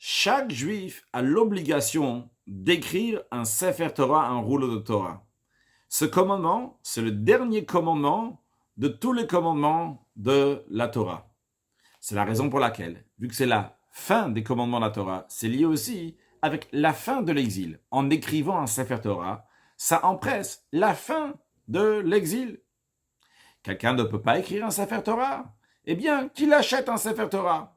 Chaque juif a l'obligation d'écrire un Sefer Torah, un rouleau de Torah. Ce commandement, c'est le dernier commandement de tous les commandements de la Torah. C'est la raison pour laquelle, vu que c'est la fin des commandements de la Torah, c'est lié aussi avec la fin de l'exil. En écrivant un Sefer Torah, ça empresse la fin de l'exil. Quelqu'un ne peut pas écrire un Sefer Torah. Eh bien, qu'il achète un Sefer Torah.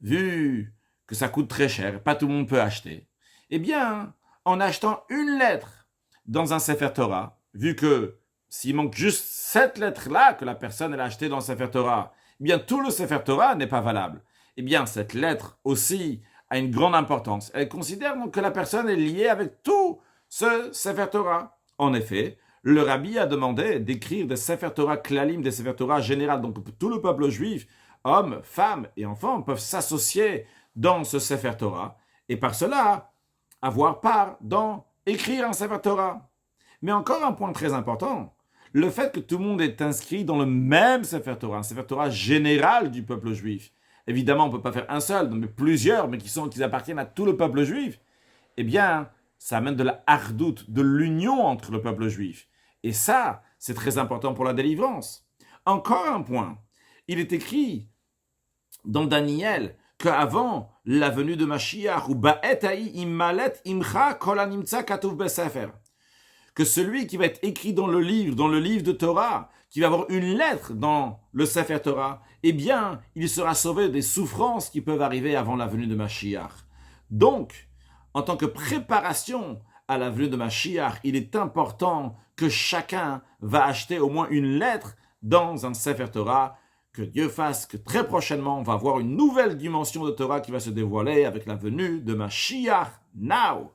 Vu que ça coûte très cher, pas tout le monde peut acheter, eh bien, en achetant une lettre dans un Sefer Torah, vu que s'il manque juste cette lettre-là que la personne a achetée dans le Sefer Torah, eh bien, tout le Sefer Torah n'est pas valable. Eh bien, cette lettre aussi a une grande importance. Elle considère donc que la personne est liée avec tout ce Sefer Torah. En effet, le rabbi a demandé d'écrire des Sefer Torah klalim, des Sefer Torah général, donc tout le peuple juif, hommes, femmes et enfants peuvent s'associer dans ce Sefer Torah et par cela avoir part dans écrire un Sefer Torah. Mais encore un point très important, le fait que tout le monde est inscrit dans le même Sefer Torah, un Sefer Torah général du peuple juif. Évidemment, on ne peut pas faire un seul, mais plusieurs, mais qui appartiennent à tout le peuple juif. Eh bien, ça amène de la hardoute, de l'union entre le peuple juif. Et ça, c'est très important pour la délivrance. Encore un point, il est écrit dans Daniel qu'avant la venue de Mashiach, ou ba'etai immalet imcha kol animtza katuv besefer, que celui qui va être écrit dans le livre de Torah, qui va avoir une lettre dans le Sefer Torah, eh bien, il sera sauvé des souffrances qui peuvent arriver avant la venue de Mashiach. Donc, en tant que préparation à la venue de Mashiach, il est important que chacun va acheter au moins une lettre dans un Sefer Torah. Que Dieu fasse que très prochainement, on va avoir une nouvelle dimension de Torah qui va se dévoiler avec la venue de Mashiach now.